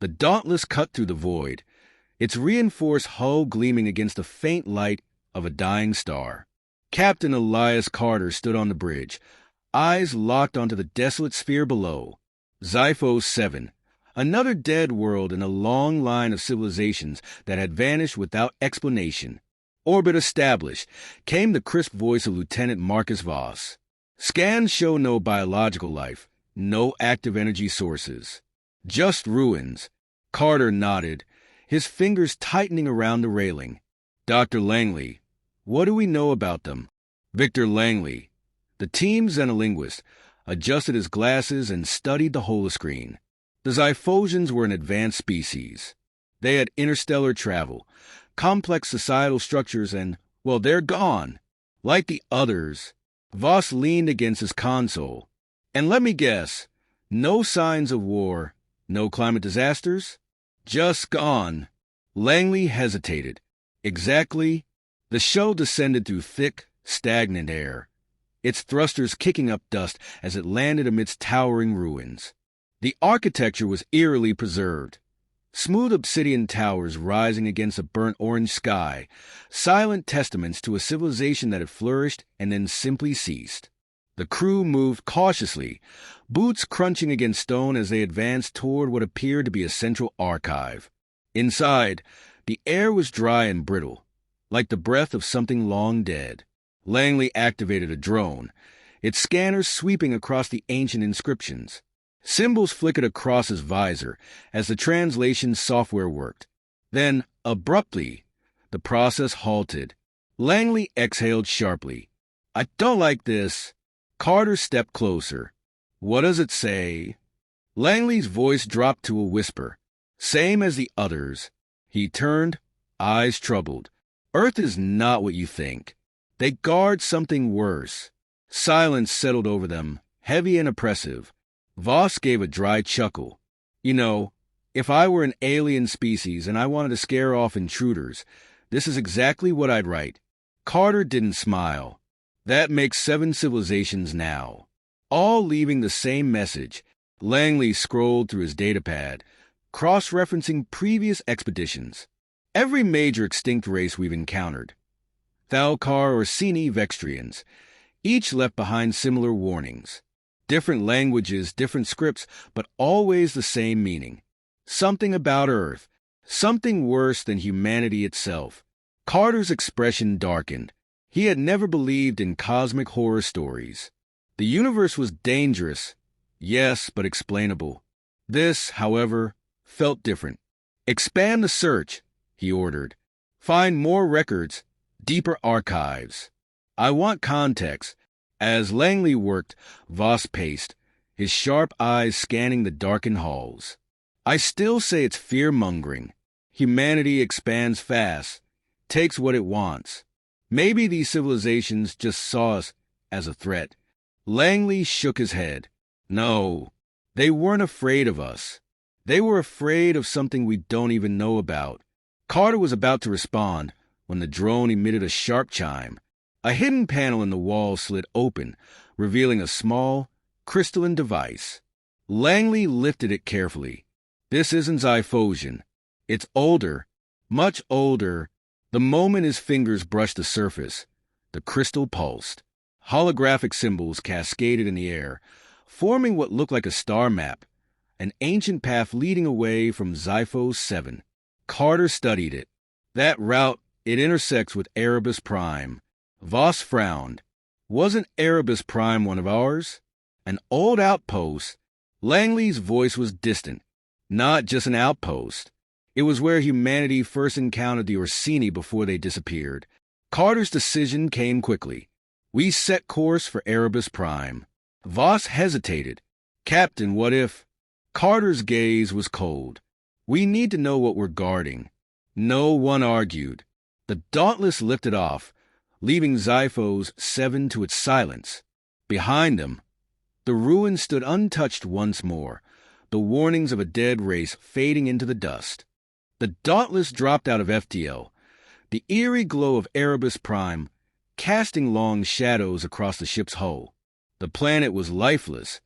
The Dauntless cut through the void, its reinforced hull gleaming against the faint light of a dying star. Captain Elias Carter stood on the bridge, eyes locked onto the desolate sphere below. Xiphos 7, another dead world in a long line of civilizations that had vanished without explanation. Orbit established, came the crisp voice of Lieutenant Marcus Voss. Scans show no biological life, no active energy sources. Just ruins. Carter nodded, his fingers tightening around the railing. Dr. Langley, what do we know about them? Victor Langley, the team xenolinguist, adjusted his glasses and studied the holoscreen. The Xiphosians were an advanced species. They had interstellar travel, complex societal structures, and, well, they're gone. Like the others. Voss leaned against his console. And let me guess, no signs of war, no climate disasters? Just gone. Langley hesitated. Exactly. The shell descended through thick, stagnant air, its thrusters kicking up dust as it landed amidst towering ruins. The architecture was eerily preserved. Smooth obsidian towers rising against a burnt orange sky, silent testaments to a civilization that had flourished and then simply ceased. The crew moved cautiously, boots crunching against stone as they advanced toward what appeared to be a central archive. Inside, the air was dry and brittle, like the breath of something long dead. Langley activated a drone, its scanners sweeping across the ancient inscriptions. Symbols flickered across his visor as the translation software worked. Then, abruptly, the process halted. Langley exhaled sharply. I don't like this. Carter stepped closer. What does it say? Langley's voice dropped to a whisper. Same as the others. He turned, eyes troubled. Earth is not what you think. They guard something worse. Silence settled over them, heavy and oppressive. Voss gave a dry chuckle. You know, if I were an alien species and I wanted to scare off intruders, this is exactly what I'd write. Carter didn't smile. That makes 7 civilizations now, all leaving the same message. Langley scrolled through his datapad, cross-referencing previous expeditions. Every major extinct race we've encountered. Thalkar or Sini Vextrians, each left behind similar warnings. Different languages, different scripts, but always the same meaning. Something about Earth, something worse than humanity itself. Carter's expression darkened. He had never believed in cosmic horror stories. The universe was dangerous, yes, but explainable. This, however, felt different. Expand the search, he ordered. Find more records, deeper archives. I want context. As Langley worked, Voss paced, his sharp eyes scanning the darkened halls. I still say it's fear-mongering. Humanity expands fast, takes what it wants. Maybe these civilizations just saw us as a threat. Langley shook his head. No, they weren't afraid of us. They were afraid of something we don't even know about. Carter was about to respond when the drone emitted a sharp chime. A hidden panel in the wall slid open, revealing a small, crystalline device. Langley lifted it carefully. This isn't Xiphosian. It's older, much older. The moment his fingers brushed the surface, the crystal pulsed. Holographic symbols cascaded in the air, forming what looked like a star map, an ancient path leading away from Xiphos 7. Carter studied it. That route, it intersects with Erebus Prime. Voss frowned. Wasn't Erebus Prime one of ours? An old outpost? Langley's voice was distant. Not just an outpost. It was where humanity first encountered the Orsini before they disappeared. Carter's decision came quickly. We set course for Erebus Prime. Voss hesitated. Captain, what if? Carter's gaze was cold. We need to know what we're guarding. No one argued. The Dauntless lifted off, leaving Xiphos 7 to its silence. Behind them, the ruins stood untouched once more, the warnings of a dead race fading into the dust. The Dauntless dropped out of FTL, the eerie glow of Erebus Prime casting long shadows across the ship's hull. The planet was lifeless,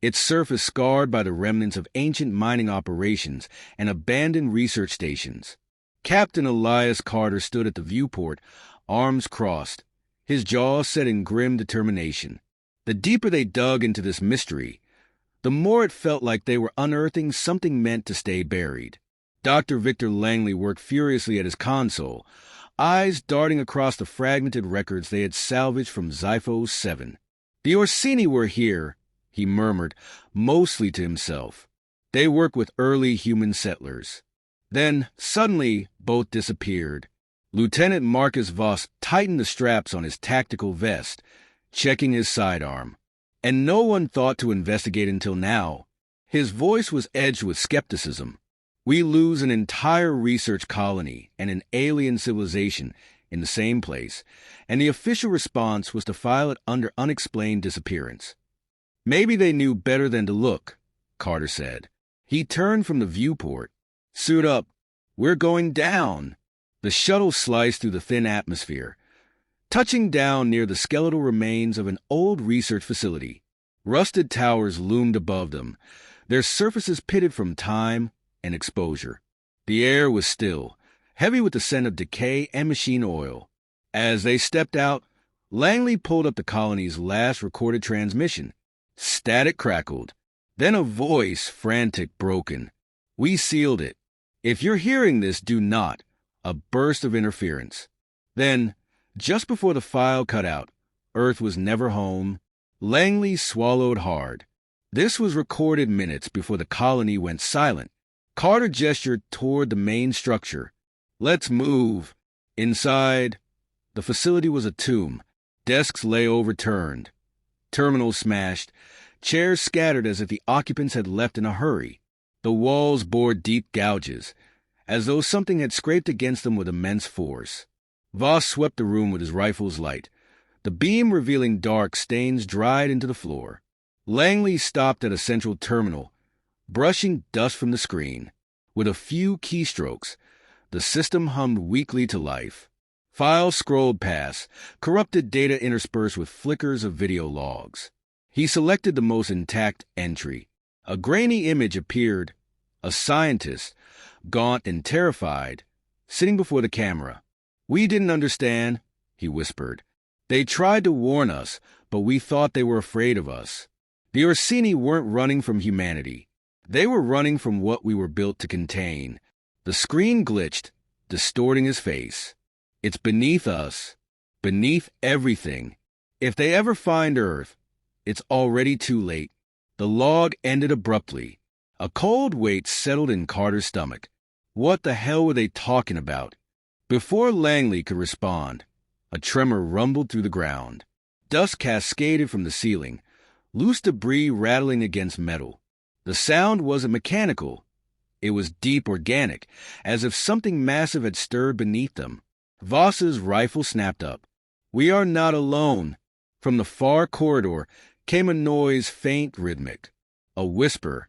its surface scarred by the remnants of ancient mining operations and abandoned research stations. Captain Elias Carter stood at the viewport, arms crossed, his jaw set in grim determination. The deeper they dug into this mystery, the more it felt like they were unearthing something meant to stay buried. Dr. Victor Langley worked furiously at his console, eyes darting across the fragmented records they had salvaged from Xiphos 7. The Orsini were here, he murmured, mostly to himself. They work with early human settlers. Then, suddenly, both disappeared. Lieutenant Marcus Voss tightened the straps on his tactical vest, checking his sidearm. And no one thought to investigate until now. His voice was edged with skepticism. We lose an entire research colony and an alien civilization in the same place, and the official response was to file it under unexplained disappearance. Maybe they knew better than to look, Carter said. He turned from the viewport. Suit up. We're going down. The shuttle sliced through the thin atmosphere, touching down near the skeletal remains of an old research facility. Rusted towers loomed above them, their surfaces pitted from time and exposure. The air was still, heavy with the scent of decay and machine oil. As they stepped out, Langley pulled up the colony's last recorded transmission. Static crackled. Then a voice, frantic, broken. We sealed it. If you're hearing this, do not. A burst of interference. Then, just before the file cut out, Earth was never home. Langley swallowed hard. This was recorded minutes before the colony went silent. Carter gestured toward the main structure. Let's move. Inside, the facility was a tomb. Desks lay overturned. Terminals smashed. Chairs scattered as if the occupants had left in a hurry. The walls bore deep gouges, as though something had scraped against them with immense force. Voss swept the room with his rifle's light, the beam revealing dark stains dried into the floor. Langley stopped at a central terminal, brushing dust from the screen. With a few keystrokes, the system hummed weakly to life. Files scrolled past, corrupted data interspersed with flickers of video logs. He selected the most intact entry. A grainy image appeared, a scientist, gaunt and terrified, sitting before the camera. We didn't understand, he whispered. They tried to warn us, but we thought they were afraid of us. The Orsini weren't running from humanity. They were running from what we were built to contain. The screen glitched, distorting his face. It's beneath us, beneath everything. If they ever find Earth, it's already too late. The log ended abruptly. A cold weight settled in Carter's stomach. What the hell were they talking about? Before Langley could respond, a tremor rumbled through the ground. Dust cascaded from the ceiling, loose debris rattling against metal. The sound wasn't mechanical. It was deep organic, as if something massive had stirred beneath them. Voss's rifle snapped up. We are not alone. From the far corridor came a noise faint, rhythmic. A whisper,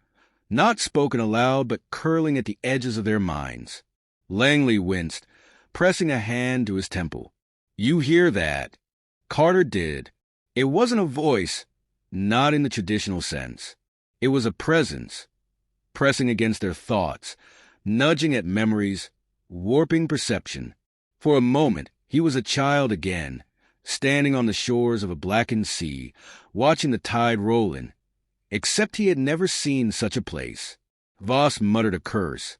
not spoken aloud but curling at the edges of their minds. Langley winced, pressing a hand to his temple. You hear that? Carter did. It wasn't a voice, not in the traditional sense. It was a presence, pressing against their thoughts, nudging at memories, warping perception. For a moment, he was a child again, standing on the shores of a blackened sea, watching the tide roll in. Except he had never seen such a place. Voss muttered a curse,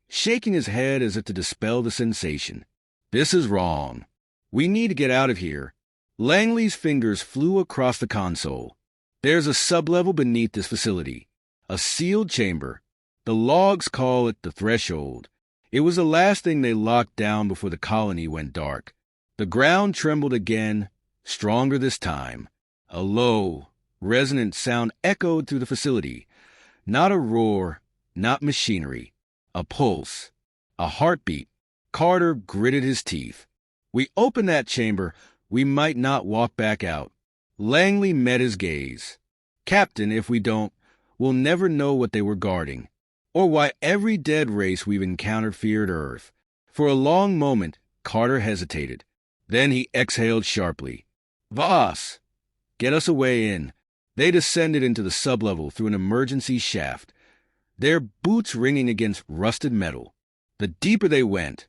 shaking his head as if to dispel the sensation. This is wrong. We need to get out of here. Langley's fingers flew across the console. There's a sublevel beneath this facility, a sealed chamber. The logs call it the threshold. It was the last thing they locked down before the colony went dark. The ground trembled again, stronger this time. A low, resonant sound echoed through the facility. Not a roar, not machinery. A pulse, a heartbeat. Carter gritted his teeth. We open that chamber, we might not walk back out. Langley met his gaze. Captain, if we don't, we'll never know what they were guarding, or why every dead race we've encountered feared Earth. For a long moment, Carter hesitated. Then he exhaled sharply. Voss, get us a way in. They descended into the sublevel through an emergency shaft, their boots ringing against rusted metal. The deeper they went,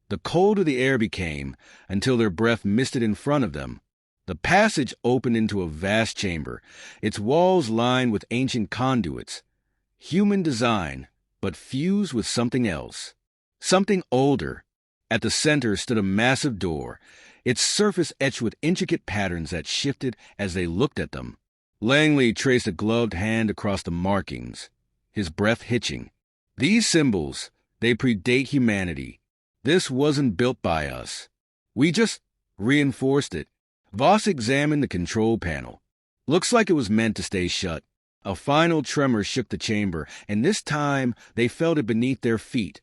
the colder the air became until their breath misted in front of them. The passage opened into a vast chamber, its walls lined with ancient conduits, human design, but fused with something else, something older. At the center stood a massive door, its surface etched with intricate patterns that shifted as they looked at them. Langley traced a gloved hand across the markings, his breath hitching. These symbols, they predate humanity. This wasn't built by us. We just reinforced it. Voss examined the control panel. Looks like it was meant to stay shut. A final tremor shook the chamber, and this time they felt it beneath their feet,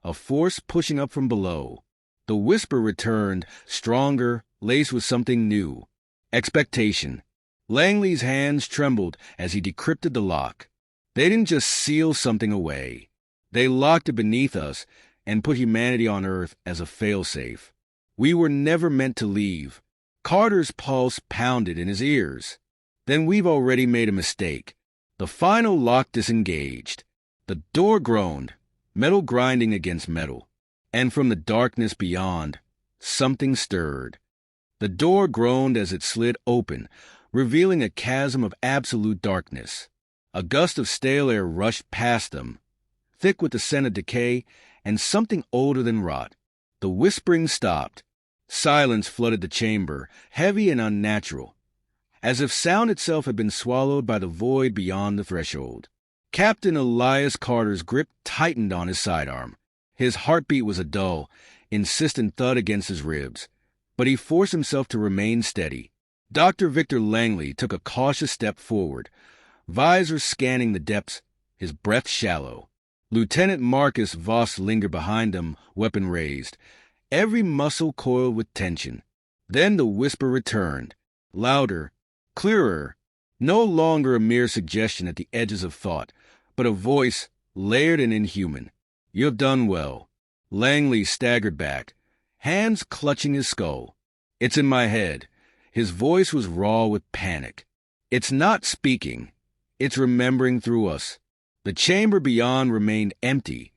a force pushing up from below. The whisper returned, stronger, laced with something new. Expectation. Langley's hands trembled as he decrypted the lock. They didn't just seal something away. They locked it beneath us and put humanity on Earth as a failsafe. We were never meant to leave. Carter's pulse pounded in his ears. Then we've already made a mistake. The final lock disengaged. The door groaned, metal grinding against metal. And from the darkness beyond, something stirred. The door groaned as it slid open, revealing a chasm of absolute darkness. A gust of stale air rushed past them, thick with the scent of decay and something older than rot. The whispering stopped. Silence flooded the chamber, heavy and unnatural, as if sound itself had been swallowed by the void beyond the threshold. Captain Elias Carter's grip tightened on his sidearm. His heartbeat was a dull, insistent thud against his ribs, but he forced himself to remain steady. Dr. Victor Langley took a cautious step forward, visor scanning the depths, his breath shallow. Lieutenant Marcus Voss lingered behind them, weapon raised, every muscle coiled with tension. Then the whisper returned, louder, clearer, no longer a mere suggestion at the edges of thought, but a voice layered and inhuman. "You have done well." Langley staggered back, hands clutching his skull. "It's in my head." His voice was raw with panic. "It's not speaking. It's remembering through us." The chamber beyond remained empty,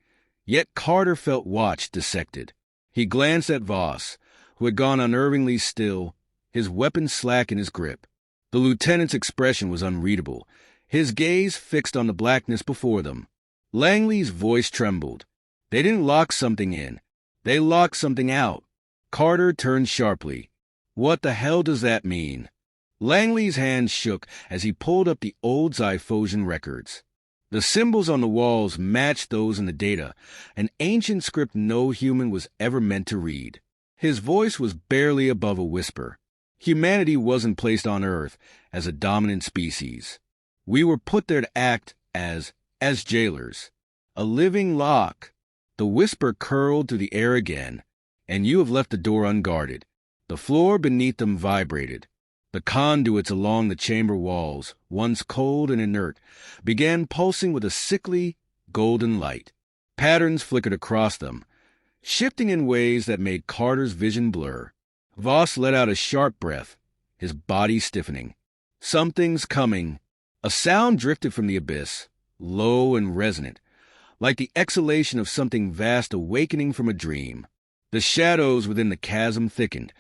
yet Carter felt watched, dissected. He glanced at Voss, who had gone unnervingly still, his weapon slack in his grip. The lieutenant's expression was unreadable, his gaze fixed on the blackness before them. Langley's voice trembled. They didn't lock something in. They locked something out. Carter turned sharply. "What the hell does that mean?" Langley's hand shook as he pulled up the old Xiphosian records. The symbols on the walls matched those in the data, an ancient script no human was ever meant to read. His voice was barely above a whisper. Humanity wasn't placed on Earth as a dominant species. We were put there to act as jailers. A living lock. The whisper curled through the air again, "And you have left the door unguarded." The floor beneath them vibrated. The conduits along the chamber walls, once cold and inert, began pulsing with a sickly, golden light. Patterns flickered across them, shifting in ways that made Carter's vision blur. Voss let out a sharp breath, his body stiffening. "Something's coming." A sound drifted from the abyss, low and resonant, like the exhalation of something vast awakening from a dream. The shadows within the chasm thickened,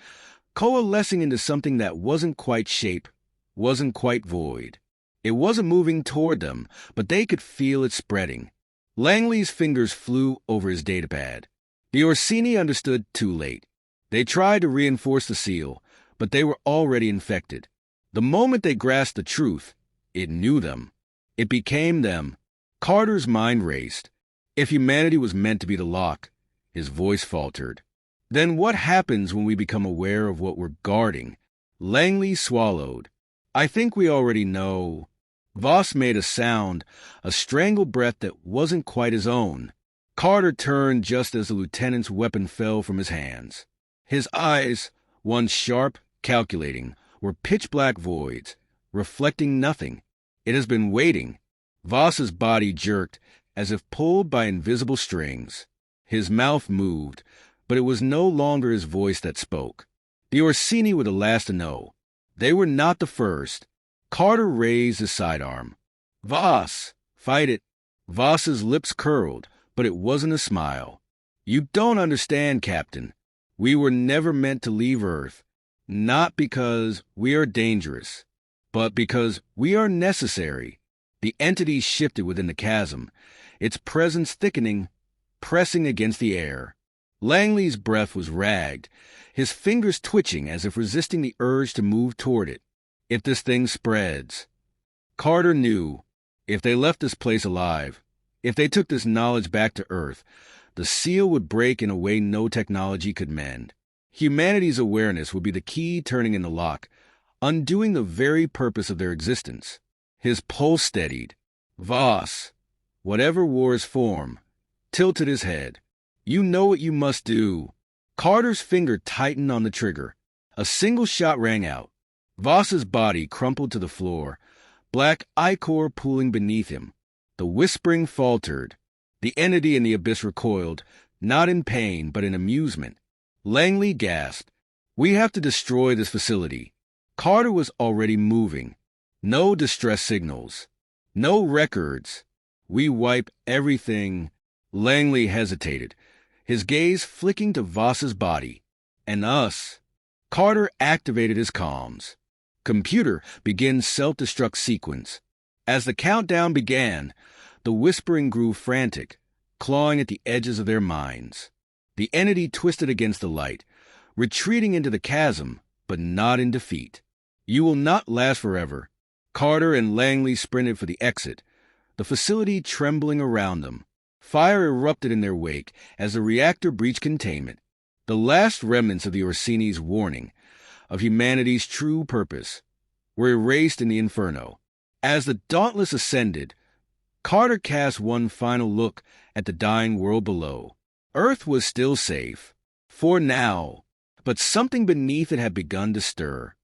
coalescing into something that wasn't quite shape, wasn't quite void. It wasn't moving toward them, but they could feel it spreading. Langley's fingers flew over his datapad. The Orsini understood too late. They tried to reinforce the seal, but they were already infected. The moment they grasped the truth, it knew them. It became them. Carter's mind raced. If humanity was meant to be the lock, his voice faltered. Then what happens when we become aware of what we're guarding? Langley swallowed. "I think we already know." Voss made a sound, a strangled breath that wasn't quite his own. Carter turned just as the lieutenant's weapon fell from his hands. His eyes, once sharp, calculating, were pitch-black voids, reflecting nothing. "It has been waiting." Voss's body jerked, as if pulled by invisible strings. His mouth moved, but it was no longer his voice that spoke. The Orsini were the last to know. They were not the first. Carter raised his sidearm. Voss, fight it. Voss's lips curled, but it wasn't a smile. You don't understand, Captain. We were never meant to leave Earth. Not because we are dangerous, but because we are necessary. The entity shifted within the chasm, its presence thickening, pressing against the air. Langley's breath was ragged, his fingers twitching as if resisting the urge to move toward it. If this thing spreads. Carter knew, if they left this place alive, if they took this knowledge back to Earth, the seal would break in a way no technology could mend. Humanity's awareness would be the key turning in the lock, undoing the very purpose of their existence. His pulse steadied. Voss, whatever wars form, tilted his head. You know what you must do. Carter's finger tightened on the trigger. A single shot rang out. Voss's body crumpled to the floor, black ichor pooling beneath him. The whispering faltered. The entity in the abyss recoiled, not in pain, but in amusement. Langley gasped. We have to destroy this facility. Carter was already moving. No distress signals. No records. We wipe everything. Langley hesitated, his gaze flicking to Voss's body. And us. Carter activated his comms. Computer, begin self-destruct sequence. As the countdown began, the whispering grew frantic, clawing at the edges of their minds. The entity twisted against the light, retreating into the chasm, but not in defeat. You will not last forever. Carter and Langley sprinted for the exit, the facility trembling around them. Fire erupted in their wake as the reactor breached containment. The last remnants of the Orsini's warning, of humanity's true purpose, were erased in the inferno. As the Dauntless ascended, Carter cast one final look at the dying world below. Earth was still safe, for now, but something beneath it had begun to stir.